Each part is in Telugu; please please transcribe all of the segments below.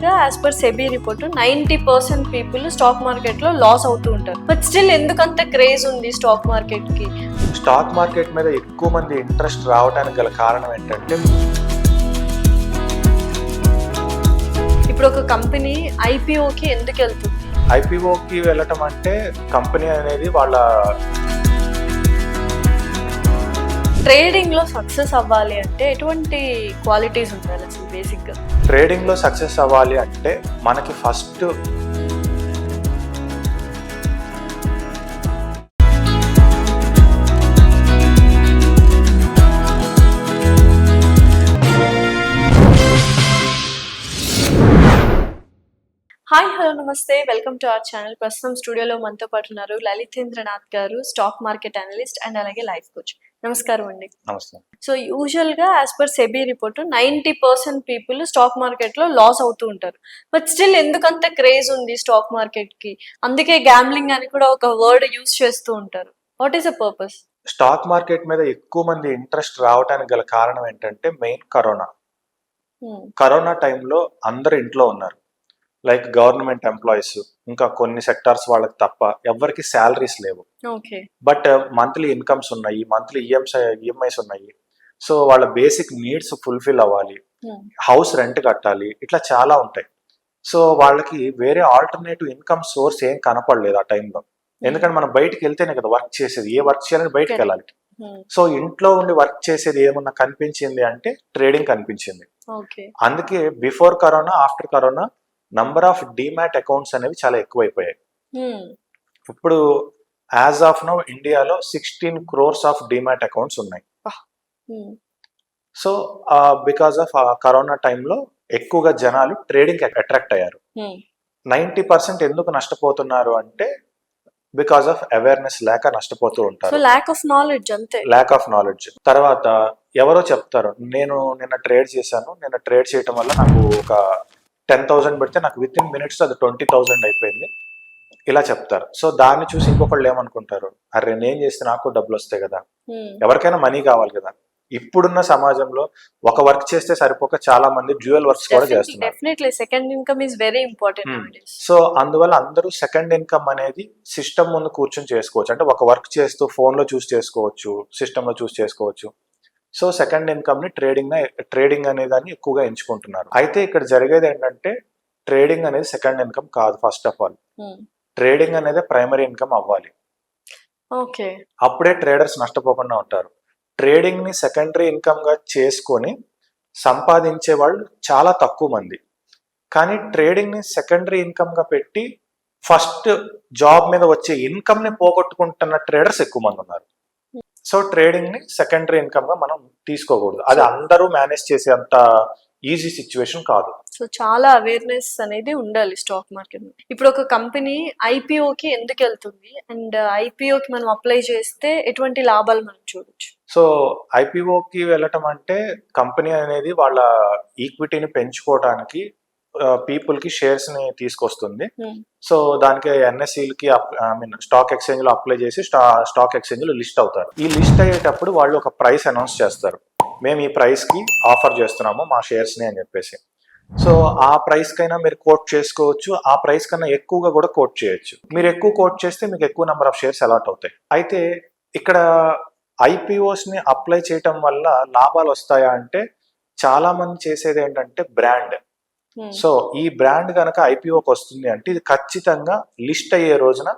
As per SEBI report 90% people stock market లో లాస్ అవుతూ ఉంటారు. బట్ స్టిల్ ఎందుకంత క్రేజ్ ఉంది స్టాక్ మార్కెట్ కి? స్టాక్ మార్కెట్ మీద ఎక్కువ మంది ఇంట్రెస్ట్ రావడానికి గల కారణం ఏంటంటే, ఇప్పుడు ఒక కంపెనీ ఐపీఓకి ఎందుకు వెళ్తుంది? ఐపీఓకి వెళ్ళటం అంటే కంపెనీ అనేది వాళ్ళ ట్రేడింగ్ లో సక్సెస్ అవ్వాలి అంటే ఎటువంటి క్వాలిటీస్ ఉండాలి అసలు బేసిక్ గా? ట్రేడింగ్ లో సక్సెస్ అవ్వాలి అంటే మనకి ఫస్ట్ హాయ్ హలో నమస్తే, వెల్కమ్ టు అవర్ ఛానల్. ప్రస్తుతం స్టూడియోలో మనతో పాటు ఉన్నారు లలితేంద్రనాథ్ గారు, స్టాక్ మార్కెట్ అనలిస్ట్ అండ్ అలాగే లైఫ్ కోచ్. నమస్కారం అండి. నమస్తే. సో యూజువల్ గా as per SEBI report 90% people stock market లో లాస్ అవుతూ ఉంటారు. బట్ స్టిల్ ఎందుకంత క్రేజ్ ఉంది స్టాక్ మార్కెట్ కి? అందుకే గ్యాంబ్లింగ్ అని కూడా ఒక వర్డ్ యూజ్ చేస్తూ ఉంటారు. What is the purpose? Stock market మీద ఎక్కువ మంది ఇంట్రెస్ట్ రావడానికి గల కారణం ఏంటంటే మెయిన్ కరోనా టైంలో అందరు ఇంట్లో ఉన్నారు. లైక్ గవర్నమెంట్ ఎంప్లాయీస్, ఇంకా కొన్ని సెక్టార్స్ వాళ్ళకి తప్ప ఎవరికి శాలరీస్ లేవు. బట్ మంత్లీ ఇన్కమ్స్ ఉన్నాయి, మంత్లీ ఈఎంఐస్ ఉన్నాయి. సో వాళ్ళ బేసిక్ నీడ్స్ ఫుల్ఫిల్ అవ్వాలి, హౌస్ రెంట్ కట్టాలి, ఇట్లా చాలా ఉంటాయి. సో వాళ్ళకి వేరే ఆల్టర్నేటివ్ ఇన్కమ్ సోర్స్ ఏం కనపడలేదు ఆ టైంలో. ఎందుకంటే మనం బయటకు వెళ్తేనే కదా వర్క్ చేసేది, ఏ వర్క్ చేయాలని బయటకు వెళ్ళాలి. సో ఇంట్లో ఉండి వర్క్ చేసేది ఏమన్నా కనిపించింది అంటే ట్రేడింగ్ కనిపించింది. అందుకే before corona, after corona number of demat accounts అనేవి చాలా ఎక్కువైపోయాయి. ఇప్పుడు యాజ్ ఆఫ్ నౌ ఇండియాలో 16 crores ఆఫ్ డిమాట్ అకౌంట్స్ ఉన్నాయి. సో బికాస్ ఆఫ్ కరోనా టైంలో ఎక్కువగా జనాలు ట్రేడింగ్ అట్రాక్ట్ అయ్యారు. 90% ఎందుకు నష్టపోతున్నారు అంటే బికాస్ ఆఫ్ అవేర్నెస్ లేక నష్టపోతూ ఉంటారు. లాక్ ఆఫ్ నాలెడ్జ్ అంతే. Lack of knowledge. తర్వాత ఎవరో చెప్తారు, నేను నిన్న ట్రేడ్ చేశాను, నిన్న ట్రేడ్ చేయటం వల్ల నాకు ఒక 10,000 పెడితే నాకు విత్ ఇన్ మినిట్స్ అది 20,000 అయిపోయింది, ఇలా చెప్తారు. సో దాన్ని చూసి ఇంకొకళ్ళు ఏమనుకుంటారు, అరే నేను చేస్తే నాకు డబ్బులు వస్తాయి కదా, ఎవరికైనా మనీ కావాలి కదా. ఇప్పుడున్న సమాజంలో ఒక వర్క్ చేస్తే సరిపోక చాలా మంది డ్యూయల్ వర్క్స్ కూడా చేస్తున్నారు. Second income is very important. So అందువల్ల అందరూ సెకండ్ ఇన్కమ్ అనేది సిస్టమ్ ముందు కూర్చొని చేసుకోవచ్చు. అంటే ఒక వర్క్ చేస్తూ ఫోన్ లో చూసి చేసుకోవచ్చు, సిస్టమ్ లో చూసి చేసుకోవచ్చు. సో సెకండ్ ఇన్కమ్ ని ట్రేడింగ్ అనే దాన్ని ఎక్కువగా ఎంచుకుంటున్నారు. అయితే ఇక్కడ జరిగేది ఏంటంటే ట్రేడింగ్ అనేది సెకండ్ ఇన్కమ్ కాదు. ఫస్ట్ ఆఫ్ ఆల్ ట్రేడింగ్ అనేది ప్రైమరీ ఇన్కమ్ అవ్వాలి. అప్పుడే ట్రేడర్స్ నష్టపోకుండా ఉంటారు. ట్రేడింగ్ ని సెకండరీ ఇన్కమ్ గా చేసుకొని సంపాదించే వాళ్ళు చాలా తక్కువ మంది. కానీ ట్రేడింగ్ ని సెకండరీ ఇన్కమ్ గా పెట్టి ఫస్ట్ జాబ్ మీద వచ్చే ఇన్కమ్ ని పోగొట్టుకుంటున్న ట్రేడర్స్ ఎక్కువ మంది ఉన్నారు. సో ట్రేడింగ్ ని సెకండరీ ఇన్కమ్ గా మనం తీసుకోకూడదు. అది అందరూ మేనేజ్ చేసే అంత ఈజీ సిచ్యువేషన్ కాదు. సో చాలా అవేర్నెస్ అనేది ఉండాలి స్టాక్ మార్కెట్. ఇప్పుడు ఒక కంపెనీ ఐపీఓకి ఎందుకు వెళ్తుంది అండ్ ఐపీఓకి మనం అప్లై చేస్తే ఎటువంటి లాభాలు మనం చూడొచ్చు? సో ఐపీఓకి వెళ్ళటం అంటే కంపెనీ అనేది వాళ్ళ ఈక్విటీని పెంచుకోవడానికి పీపుల్ కి షేర్స్ ని తీసుకొస్తుంది. సో దానికి ఎన్ఎస్ఈకి స్టాక్ ఎక్స్చేంజ్ లో అప్లై చేసి స్టాక్ ఎక్స్చేంజ్ లో లిస్ట్ అవుతారు. ఈ లిస్ట్ అయ్యేటప్పుడు వాళ్ళు ఒక ప్రైస్ అనౌన్స్ చేస్తారు, మేము ఈ ప్రైస్ కి ఆఫర్ చేస్తున్నాము మా షేర్స్ ని అని చెప్పేసి. సో ఆ ప్రైస్ కైనా మీరు కోట్ చేసుకోవచ్చు, ఆ ప్రైస్ కన్నా ఎక్కువగా కూడా కోట్ చేయొచ్చు. మీరు ఎక్కువ కోట్ చేస్తే మీకు ఎక్కువ నెంబర్ ఆఫ్ షేర్స్ అలాట్ అవుతాయి. అయితే ఇక్కడ ఐపీఓస్ ని అప్లై చేయటం వల్ల లాభాలు వస్తాయా అంటే చాలా మంది చేసేది ఏంటంటే బ్రాండ్. సో ఈ బ్రాండ్ కనుక ఐపీఓకి వస్తుంది అంటే ఇది ఖచ్చితంగా లిస్ట్ అయ్యే రోజున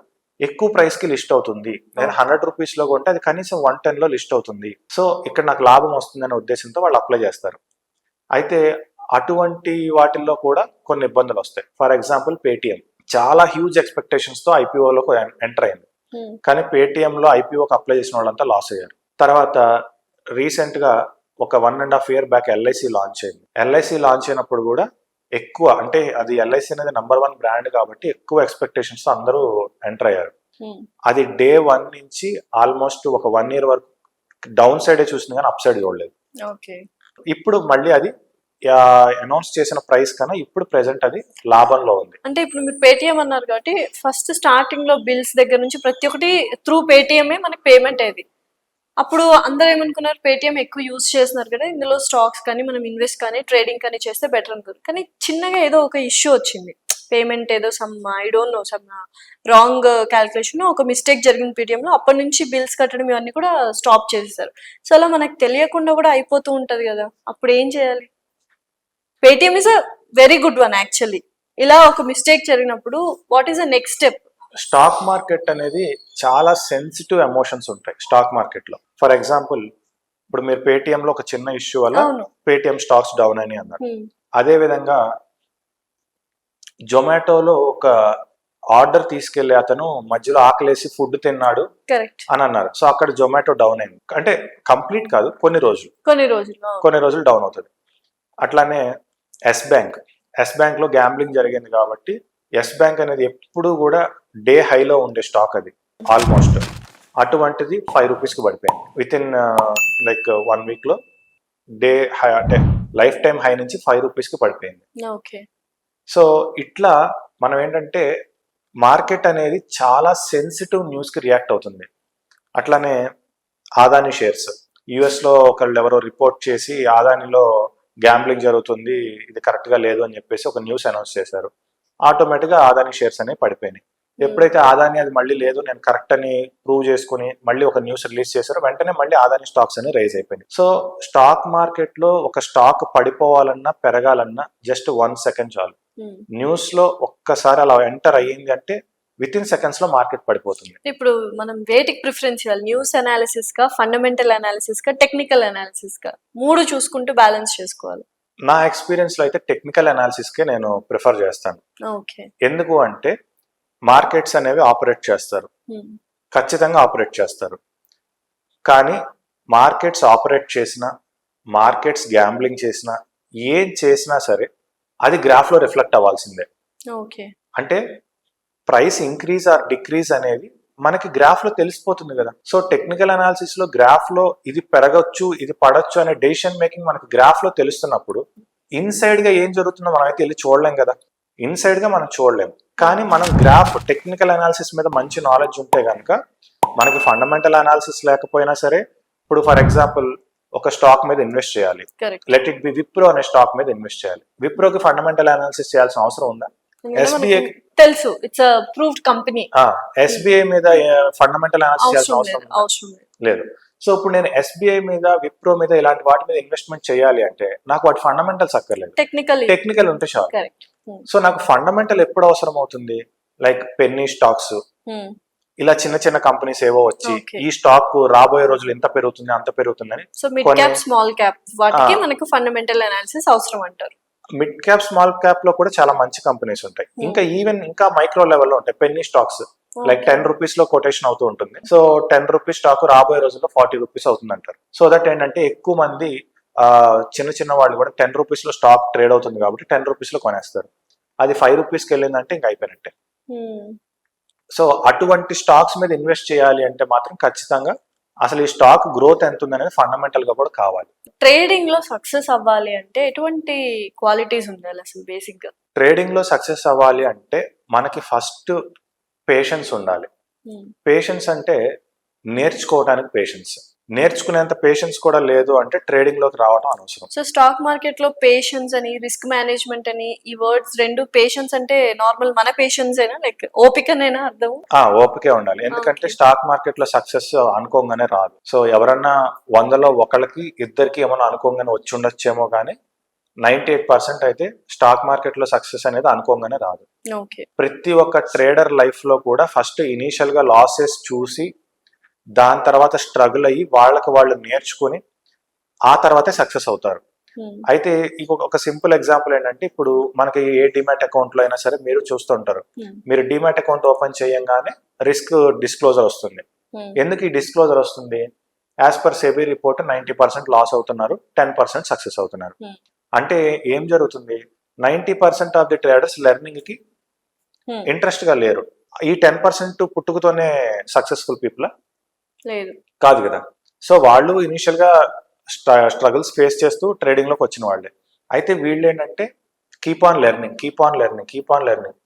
ఎక్కువ ప్రైస్ కి లిస్ట్ అవుతుంది. నేను 100 రూపీస్ లో కొంటే అది కనీసం 110 లో లిస్ట్ అవుతుంది. సో ఇక్కడ నాకు లాభం వస్తుంది అనే ఉద్దేశంతో వాళ్ళు అప్లై చేస్తారు. అయితే అటువంటి వాటిల్లో కూడా కొన్ని ఇబ్బందులు వస్తాయి. ఫర్ ఎగ్జాంపుల్ పేటిఎం చాలా హ్యూజ్ ఎక్స్పెక్టేషన్స్ తో ఐపీఓలోకి ఎంటర్ అయింది. కానీ పేటిఎం లో ఐపీఓకి అప్లై చేసిన వాళ్ళంతా లాస్ అయ్యారు. తర్వాత రీసెంట్ గా ఒక 1.5 year బ్యాక్ ఎల్ఐసి లాంచ్ అయింది. ఎల్ఐసి లాంచ్ అయినప్పుడు కూడా ఎక్కువ, అంటే అది ఎల్ఐసి అనేది నెంబర్ 1 బ్రాండ్ కాబట్టి ఎక్కువ ఎక్స్పెక్టేషన్స్ తో అందరూ ఎంటర్ అయ్యారు. అది డే 1 నుంచి ఆల్మోస్ట్ ఒక 1 year వరకు డౌన్ సైడ్ చూసింది కానీ అప్ సైడ్ చూడలేదు. ఇప్పుడు మళ్ళీ అది అనౌన్స్ చేసిన ప్రైస్ కన్నా ఇప్పుడు ప్రెసెంట్ అది లాభంలో ఉంది. అంటే ఇప్పుడు మీరు పేటిఎం అన్నారు కాబట్టి ఫస్ట్ స్టార్టింగ్ లో బిల్స్ దగ్గర నుంచి ప్రతి ఒక్కటి త్రూ పేటిఎం మనకి పేమెంట్ అయ్యేది. అప్పుడు అందరూ ఏమనుకున్నారు, పేటిఎం ఎక్కువ యూజ్ చేస్తున్నారు కదా, ఇందులో స్టాక్స్ కానీ మనం ఇన్వెస్ట్ కానీ ట్రేడింగ్ కానీ చేస్తే బెటర్ అనుకున్నారు. కానీ చిన్నగా ఏదో ఒక ఇష్యూ వచ్చింది, పేమెంట్ ఏదో some I don't know some wrong calculation, ఒక మిస్టేక్ జరిగింది పేటిఎంలో. అప్పటి నుంచి బిల్స్ కట్టడం ఇవన్నీ కూడా స్టాప్ చేసేసారు. సో అలా మనకు తెలియకుండా కూడా అయిపోతూ ఉంటది కదా, అప్పుడు ఏం చేయాలి? Paytm is a very good one actually. ఇలా ఒక మిస్టేక్ జరిగినప్పుడు what is the next step? Stock market అనేది చాలా సెన్సిటివ్ ఎమోషన్స్ ఉంటాయి స్టాక్ మార్కెట్ లో. ఫర్ ఎగ్జాంపుల్, ఇప్పుడు మీరు పేటిఎం లో ఒక చిన్న ఇష్యూ వల్ల అవును. పేటిఎం స్టాక్స్ డౌన్ అని అన్నారు. Hmm. అదే విధంగా జొమాటోలో ఒక ఆర్డర్ తీసుకెళ్లి అతను మధ్యలో ఆకలేసి ఫుడ్ తిన్నాడు కరెక్ట్. అని అన్నారు. సో అక్కడ జొమాటో డౌన్ అయింది. అంటే కంప్లీట్ కాదు, కొన్ని రోజులు డౌన్ అవుతుంది. అట్లానే ఎస్ బ్యాంక్ లో గ్యాంబ్లింగ్ జరిగింది కాబట్టి ఎస్ బ్యాంక్ అనేది ఎప్పుడు కూడా డే హైలో ఉండే స్టాక్, అది ఆల్మోస్ట్. అటువంటిది 5 రూపీస్కి పడిపోయింది విత్ ఇన్ లైక్ 1 వీక్ లో. డే హై అంటే లైఫ్ టైం హై నుంచి 5 రూపీస్కి పడిపోయింది. ఓకే. సో ఇట్లా మనం ఏంటంటే మార్కెట్ అనేది చాలా సెన్సిటివ్ న్యూస్కి రియాక్ట్ అవుతుంది. అట్లానే ఆదాని షేర్స్, యుఎస్లో ఒకళ్ళు ఎవరో రిపోర్ట్ చేసి ఆదానిలో గ్యాంబ్లింగ్ జరుగుతుంది, ఇది కరెక్ట్గా లేదు అని చెప్పేసి ఒక న్యూస్ అనౌన్స్ చేశారు. ఆటోమేటిక్గా ఆదాని షేర్స్ అనేవి పడిపోయినాయి. ఎప్పుడైతే ఆదాని అది మళ్ళీ లేదు నేను కరెక్ట్ అని ప్రూవ్ చేసుకుని మళ్ళీ ఒక న్యూస్ రిలీజ్ చేశారో వెంటనే మళ్ళీ ఆదాని స్టాక్స్ అని రైజ్ అయిపోయినాయి. సో స్టాక్ మార్కెట్ లో ఒక స్టాక్ పడిపోవాలన్నా పెరగాలన్నా జస్ట్ 1 సెకండ్ చాలు. న్యూస్ లో ఒక్కసారి అలా ఎంటర్ అయ్యింది అంటే విత్ ఇన్ సెకండ్స్ లో మార్కెట్ పడిపోతుంది. ఇప్పుడు మనం వేటికి ప్రిఫరెన్స్ ఇవ్వాలి? న్యూస్ అనాలిసిస్ కా, ఫండమెంటల్ అనాలిసిస్ కా, టెక్నికల్ అనాలిసిస్ కా? 3 చూసుకుంటూ బ్యాలెన్స్ చేసుకోవాలి. నా ఎక్స్పీరియన్స్ లో అయితే టెక్నికల్ అనాలిసిస్ కే నేను ప్రిఫర్ చేస్తాను. ఓకే. ఎందుకు అంటే మార్కెట్స్ అనేవి ఆపరేట్ చేస్తారు, ఖచ్చితంగా ఆపరేట్ చేస్తారు. కానీ మార్కెట్స్ ఆపరేట్ చేసినా, మార్కెట్స్ గ్యాంబ్లింగ్ చేసినా, ఏం చేసినా సరే అది గ్రాఫ్ లో రిఫ్లెక్ట్ అవ్వాల్సిందే. ఓకే. అంటే ప్రైస్ ఇంక్రీజ్ ఆర్ డిక్రీజ్ అనేది మనకి గ్రాఫ్ లో తెలిసిపోతుంది కదా. సో టెక్నికల్ అనాలిసిస్ లో గ్రాఫ్ లో ఇది పెరగచ్చు ఇది పడచ్చు అనే డెసిషన్ మేకింగ్ మనకి గ్రాఫ్ లో తెలుస్తున్నప్పుడు ఇన్సైడ్ గా ఏం జరుగుతుందో మనం అయితే వెళ్ళి చూడలేం కదా. ఇన్సైడ్ గా మనం చూడలేము. కానీ మనం గ్రాఫ్ టెక్నికల్ అనాలిసిస్ మీద మంచి నాలెడ్జ్ ఉంటే కనుక మనకి ఫండమెంటల్ అనాలిసిస్ లేకపోయినా సరే, ఇప్పుడు ఫర్ ఎగ్జాంపుల్ ఒక స్టాక్ మీద ఇన్వెస్ట్ చేయాలి, లెట్ ఇట్ బి విప్రో అనే స్టాక్ మీద ఇన్వెస్ట్ చేయాలి. విప్రోకి ఫండమెంటల్ అనాలిసిస్ చేయాల్సిన అవసరం ఉందా? ఎస్బీఐ తెలుసు, it's a proved company. SBI మీద ఫండమెంటల్ అనాలిసిస్ చేయాల్సిన అవసరం లేదు. సో ఇప్పుడు నేను ఎస్బీఐ మీద విప్రో మీద ఇలాంటి వాటి మీద ఇన్వెస్ట్మెంట్ చేయాలి అంటే నాకు వాటి ఫండమెంటల్స్ అక్కర్లేదు, టెక్నికల్ ఉంటే చాలు. సో నాకు ఫండమెంటల్ ఎప్పుడు అవసరం అవుతుంది? లైక్ పెన్నీ స్టాక్స్, ఇలా చిన్న చిన్న కంపెనీస్ ఏవో వచ్చి ఈ స్టాక్ రాబోయే రోజులు ఎంత పెరుగుతుంది అంత పెరుగుతుందని. So mid cap small cap వాటికి మనకు ఫండమెంటల్ అనాలిసిస్ అవసరం అంటారు. మిడ్ క్యాప్ స్మాల్ క్యాప్ లో కూడా చాలా మంచి కంపెనీస్ ఉంటాయి. ఇంకా ఈవెన్ ఇంకా మైక్రో లెవెల్లో ఉంటాయి పెన్నీ స్టాక్స్. లైక్ 10 రూపీస్ లో కొటేషన్ అవుతూ ఉంటుంది. సో 10 రూపీస్ స్టాక్ రాబోయే రోజుల్లో 40 రూపీస్ అవుతుంది అంటారు. సో దట్ ఏంటంటే ఎక్కువ మంది చిన్న చిన్న వాళ్ళు కూడా 10 రూపీస్ లో స్టాక్ ట్రేడ్ అవుతుంది కాబట్టి 10 రూపీస్ లో కొనేస్తారు. అది 5 రూపీస్కి వెళ్ళిందంటే ఇంకా అయిపోయినట్టే. సో అటువంటి స్టాక్స్ మీద ఇన్వెస్ట్ చేయాలి అంటే మాత్రం ఖచ్చితంగా అసలు ఈ స్టాక్ గ్రోత్ ఎంత ఉంది అనేది ఫండమెంటల్ గా కూడా కావాలి. ట్రేడింగ్ లో సక్సెస్ అవ్వాలి అంటే ఎటువంటి క్వాలిటీస్ ఉండాలి అసలు బేసిక్ గా? ట్రేడింగ్ లో సక్సెస్ అవ్వాలి అంటే మనకి ఫస్ట్ పేషెన్స్ ఉండాలి. పేషెన్స్ అంటే నేర్చుకోవడానికి పేషెన్స్. నేర్చుకునేంత పేషెన్స్ కూడా లేదు అంటే ట్రేడింగ్ లోకి రావడం అనవసరం. సో స్టాక్ మార్కెట్ లో పేషెన్స్ అని, రిస్క్ మేనేజ్మెంట్ అని, ఈ వర్డ్స్ రెండు. పేషెన్స్ అంటే నార్మల్ మన పేషెన్స్ అయినా లైక్ ఓపికనైనా అర్థం? ఓపికే ఉండాలి. ఎందుకంటే స్టాక్ మార్కెట్ లో సక్సెస్ అనుకోగానే రాదు. సో ఎవరన్నా 100లో ఒకళ్ళకి ఇద్దరికి ఏమన్నా అనుకోగానే వచ్చి ఉండొచ్చేమో కానీ 98% అయితే స్టాక్ మార్కెట్ లో సక్సెస్ అనేది అనుకోగానే రాదు. ప్రతి ఒక్క ట్రేడర్ లైఫ్ లో కూడా ఫస్ట్ ఇనీషియల్ గా లాసెస్ చూసి దాని తర్వాత స్ట్రగుల్ అయ్యి వాళ్ళకి వాళ్ళు నేర్చుకుని ఆ తర్వాతే సక్సెస్ అవుతారు. అయితే ఒక సింపుల్ ఎగ్జాంపుల్ ఏంటంటే ఇప్పుడు మనకి ఏ డిమాట్ అకౌంట్ లో అయినా సరే మీరు చూస్తుంటారు, మీరు డిమాట్ అకౌంట్ ఓపెన్ చేయంగానే రిస్క్ డిస్క్లోజర్ వస్తుంది. ఎందుకు ఈ డిస్క్లోజర్ వస్తుంది? As per SEBI report 90% loss అవుతున్నారు, 10% సక్సెస్ అవుతున్నారు. అంటే ఏం జరుగుతుంది? 90% ఆఫ్ ది ట్రేడర్స్ లెర్నింగ్ కి ఇంట్రెస్ట్ గా లేరు. ఈ 10% పుట్టుకతోనే సక్సెస్ఫుల్ పీపుల్ లేదు కాదు కదా. సో వాళ్ళు ఇనిషియల్ గా స్ట్రగుల్స్ ఫేస్ చేస్తూ ట్రేడింగ్ లోకి వచ్చిన వాళ్ళే. అయితే వీళ్ళు ఏంటంటే కీప్ ఆన్ లెర్నింగ్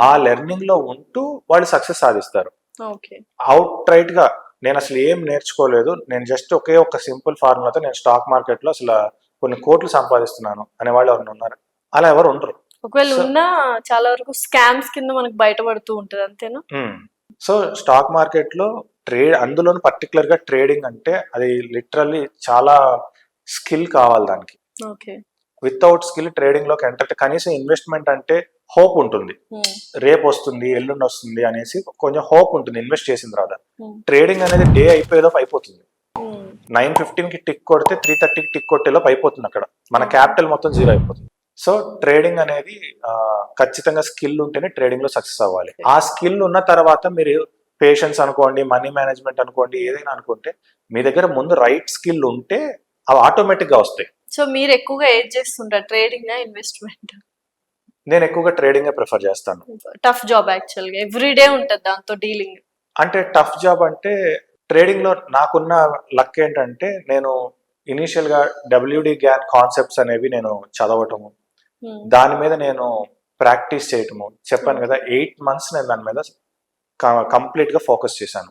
ఆ లెర్నింగ్ లో ఉంటూ వాళ్ళు సక్సెస్ సాధిస్తారు. అవుట్ రైట్ గా నేను అసలు ఏం నేర్చుకోలేదు, నేను జస్ట్ ఒకే ఒక సింపుల్ ఫార్ములాతో నేను స్టాక్ మార్కెట్లో అసలు కొన్ని కోట్లు సంపాదిస్తున్నాను అనేవాళ్ళు ఎవరైనా ఉన్నారు? అలా ఎవరు ఉండరు. ఒకవేళ సో ఉన్నా చాలా వరకు స్కామ్స్ కింద మనకు బయటపడుతూ ఉంటది, అంతేనా? సో స్టాక్ మార్కెట్లో అందులోను పర్టికులర్ గా ట్రేడింగ్ అంటే అది లిటరల్లీ చాలా స్కిల్ కావాలి దానికి. ఓకే. వితౌట్ స్కిల్ ట్రేడింగ్ లోకి ఎంటర్ కనీసం ఇన్వెస్ట్మెంట్ అంటే హోప్ ఉంటుంది, రేపు వస్తుంది ఎల్లుండి వస్తుంది అనేసి కొంచెం హోప్ ఉంటుంది ఇన్వెస్ట్ చేసిన తర్వాత. ట్రేడింగ్ అనేది డే అయిపోయేలోపు అయిపోతుంది. 9:15 కి టిక్ కొడితే 3:30కి టిక్ కొట్టేలోపు అయిపోతుంది, అక్కడ మన క్యాపిటల్ మొత్తం జీరో అయిపోతుంది. సో ట్రేడింగ్ అనేది ఖచ్చితంగా స్కిల్ ఉంటేనే ట్రేడింగ్ లో సక్సెస్ అవ్వాలి. ఆ స్కిల్ ఉన్న తర్వాత మీరు పేషెన్స్ అనుకోండి, మనీ మేనేజ్మెంట్ అనుకోండి, ఏదైనా అనుకుంటే మీ దగ్గర ముందు రైట్ స్కిల్ ఉంటే అవి ఆటోమేటిక్ గా వస్తాయి. సో మీరు ఎక్కువగా ఏది చేస్తుంటారు, ట్రేడింగ్ ఇన్వెస్ట్మెంట్? నేను ఎక్కువగా ట్రేడింగ్ ప్రిఫర్ చేస్తాను. టఫ్ జాబ్ యాక్చువల్ గా ఎవ్రీడే ఉంటది దాంతో డీలింగ్. అంటే టఫ్ జాబ్ అంటే ట్రేడింగ్ లో నాకున్న లక్ ఏంటంటే నేను ఇనీషియల్ గా WD గ్యాన్ కాన్సెప్ట్స్ అనేవి నేను చదవటము, దాని మీద నేను ప్రాక్టీస్ చేయటము. చెప్పాను కదా 8 months నేను దాని మీద కంప్లీట్ గా ఫోకస్ చేశాను.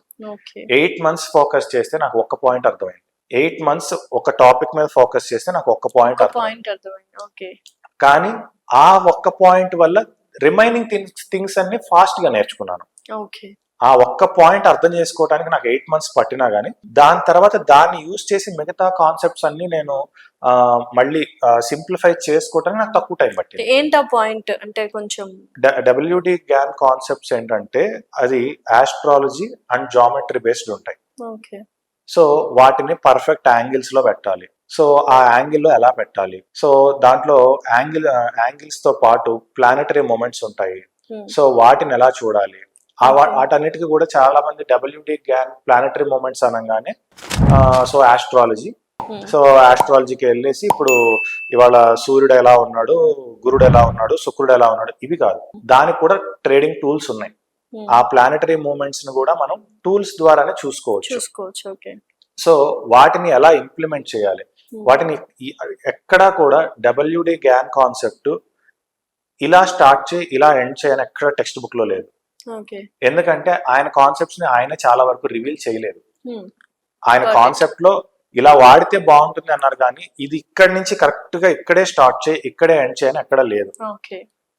8 months ఫోకస్ చేస్తే నాకు ఒక్క పాయింట్ అర్థమైంది. 8 months ఒక టాపిక్ మీద ఫోకస్ చేస్తే నాకు ఒక్క పాయింట్ అర్థమైంది. కానీ ఆ ఒక్క పాయింట్ వల్ల రిమైనింగ్ థింగ్స్ అన్ని ఫాస్ట్ గా నేర్చుకున్నాను. ఆ ఒక్క పాయింట్ అర్థం చేసుకోవడానికి నాకు 8 months పట్టినా గానీ దాని తర్వాత దాన్ని యూజ్ చేసి మిగతా కాన్సెప్ట్స్ అన్ని నేను మళ్ళీ సింప్లిఫై చేసుకోవడానికి నాకు తక్కువ టైం పట్టింది. ఏంటా పాయింట్ అంటే కొంచెం WD గ్యాన్ కాన్సెప్ట్స్ ఏంటంటే అది ఆస్ట్రాలజీ అండ్ జామెట్రీ బేస్డ్ ఉంటాయి. సో వాటిని పర్ఫెక్ట్ యాంగిల్స్ లో పెట్టాలి. సో ఆ యాంగిల్లో ఎలా పెట్టాలి, సో దాంట్లో యాంగిల్స్ తో పాటు ప్లానెటరీ మూమెంట్స్ ఉంటాయి. సో వాటిని ఎలా చూడాలి, వాటన్నిటికీ కూడా చాలా మంది WD గ్యాన్ ప్లానెటరీ మూమెంట్స్ అనగానే సో ఆస్ట్రాలజీ, సో ఆస్ట్రాలజీకి వెళ్ళేసి ఇప్పుడు ఇవాళ సూర్యుడు ఎలా ఉన్నాడు, గురుడు ఎలా ఉన్నాడు, శుక్రుడు ఎలా ఉన్నాడు, ఇవి కాదు. దానికి కూడా ట్రేడింగ్ టూల్స్ ఉన్నాయి. ఆ ప్లానెటరీ మూమెంట్స్ ని కూడా మనం టూల్స్ ద్వారానే చూసుకోవచ్చు. సో వాటిని ఎలా ఇంప్లిమెంట్ చేయాలి, వాటిని ఎక్కడా కూడా WD గ్యాన్ కాన్సెప్ట్ ఇలా స్టార్ట్ చేయి ఇలా ఎండ్ చేయని ఎక్కడ టెక్స్ట్ బుక్ లో లేదు. ఎందుకంటే ఆయన కాన్సెప్ట్స్ ని ఆయన చాలా వరకు రివీల్ చేయలేదు. ఆయన కాన్సెప్ట్ లో ఇలా వాడితే బాగుంటుంది అన్నారు, కానీ ఇది ఇక్కడి నుంచి కరెక్ట్ గా ఇక్కడే స్టార్ట్ చేయి ఇక్కడే ఎండ్ చేయని ఎక్కడ లేదు.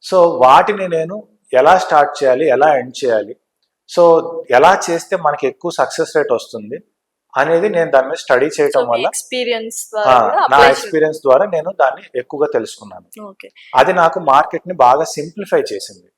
సో వాటిని నేను ఎలా స్టార్ట్ చేయాలి, ఎలా ఎండ్ చేయాలి, సో ఎలా చేస్తే మనకి ఎక్కువ సక్సెస్ రేట్ వస్తుంది అనేది నేను దాని మీద స్టడీ చేయటం వల్ల నా ఎక్స్పీరియన్స్ ద్వారా నేను దాన్ని ఎక్కువగా తెలుసుకున్నాను. అది నాకు మార్కెట్ ని బాగా సింప్లిఫై చేసింది.